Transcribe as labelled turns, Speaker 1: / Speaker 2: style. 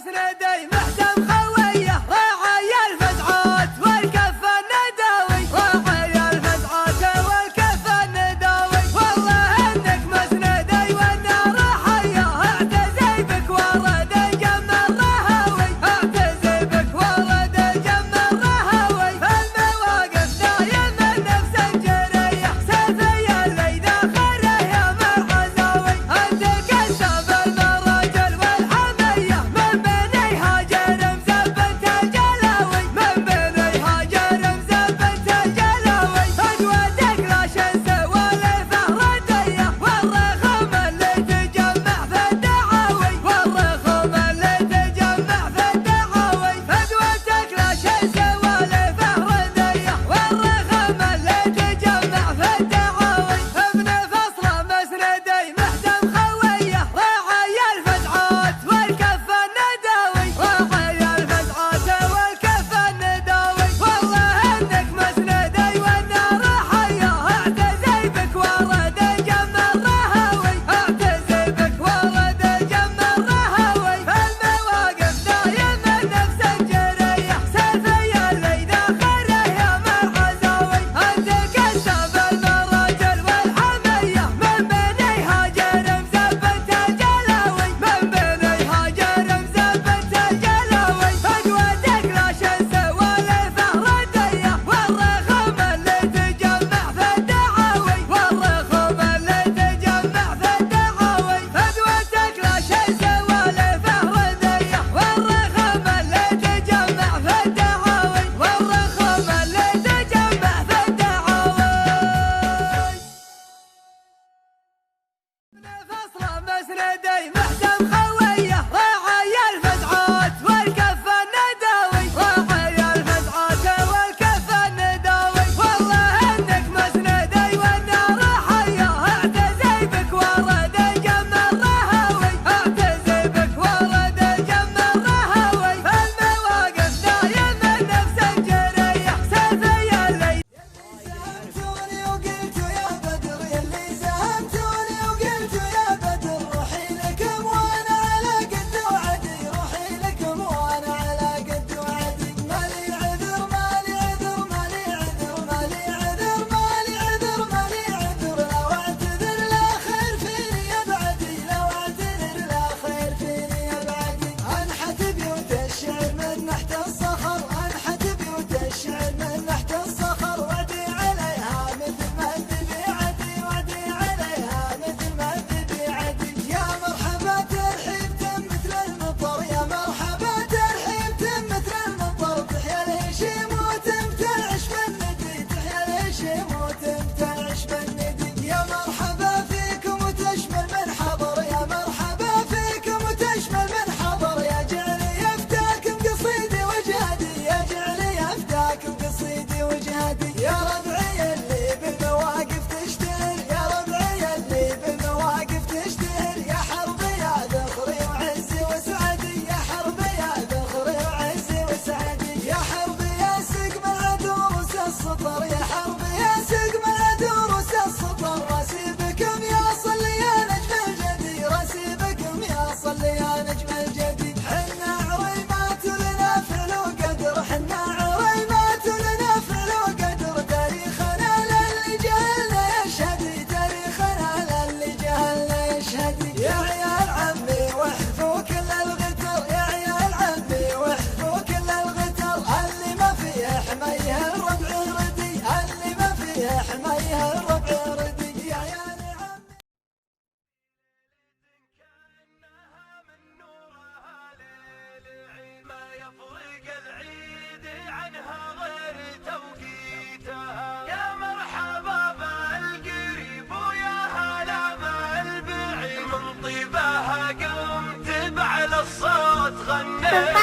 Speaker 1: مسندي محزم خويه راعي الفزعات والكف النداوي راعي الفزعات والكف النداوي والله انك مسندي والنار حيه اعتزي بك ورد الجم الرهوي اعتزي بك ورد الجم الرهوي المواقف دايما نفس الجريه سيفي اللي داخله يا مرعزاوي انت كسب المراجل والحميه من بني هاجر مزبنت الجلاوي من بني هاجر مزبنت الجلاوي فجوتك لا شمس ولا فهرديه والرخم اللي تجمع في الدعاوي والرخم اللي تجمع في الدعاوي فجوتك لا شمس ولا فهرديه والرخم اللي تجمع في الدعاوي ابن فصل مسندي محزم خويه راعي الفزعات والكف النداوي راعي الفزعات والكف النداوي والله انك مسندي والنار حيه اعتزي بك ورد الجم الرهوي اعتزي بك ورد الجم الرهوي المواقف دايما نفس الجريه سيفي اللي داخله يا مرعزاوي انت كسب المراجل والحميه من بني هاجر مزبنت الجلاوي من بني هاجر مزبنت الجلاوي فجوتك لا شمس ولا فهرديه والرخم اللي تجمع في الدعاوي والرخم اللي تجمع في الدعاوي فجوتك لا شمس ولا فهرديه والرخم اللي تجمع في الدعاوي والرخم اللي تجمع في الدعاوي فصل مسندي محزم خويه راعي الفزعات والكف النداوي راعي الفزعات والكف النداوي والله انك مسندي والنار حيه اعتزي بك ورد الجم الرهوي اعتزي بك ورد الجم الرهوي المواقف دايما نفس الجريه سيفي اللي ساهمتوني وقلت يا بدر يلي ساهمتوني وقلت يا بدر روحي لكم وانا على قد وعدي روحي لكم وانا على قد وعدي مالي عذر مالي عذر مالي عذر مالي عذر مالي عذر مالي عذر لو اعتذر لا خير فيني ابعدي لو اعتذر لا خير فيني ابعدي انحت بيوت الشعر من نحت الصخر انحت بيوت الشعر من نحت الصخر وعدي عليها مثل ما الذبي عدي وعدي عليها مثل ما الذبي عدي يا مرحبا ترحيب تم مثل المطر يا مرحبا ترحيب تم مثل المطر تحيا الهشيم وتمتعش بالندي تحيا الهشيم وتمتعش بالندي يا مرحبا فيكم وتشمل من حضر يا مرحبا فيكم وتشمل من حضر يا جعلي يفتاكم قصيدي وجهدي يا جعلي يفتاكم قصيدي وجهدي يا ربعي اللي بالمواقف تشتهر يا ربعي اللي بالمواقف تشتهر يا حربي يا ذخري وعزي وسعدي يا حربي يا ذخري وعزي وسعدي يا حربي يا سقم العدو روس السطر يا حربي يا سقم العدو روس السطر راسيبكم يا صلي يا نجم الجدي راسيبكم يا صلي يا نجم الجدي حنا عريمات لنا فعل وقدر حنا عريمات لنا فعل وقدر تاريخنا للي جهلنا يشهد تاريخنا للي جهلنا يشهد يا عيال عمي واحذفوا كل الغتر يا عيال عمي واحذفوا كل الغتر اللي ما فيه حميه الربع ردي اللي ما فيه حميه الربع ردي يا عيال عمي كأنها من نورها ليل عيد ما يفرق العيد عنها غير توقيتها يا مرحبا بالقريب ويا هلا بالبعيد من طيبها قمت بعلى الصوت غنيت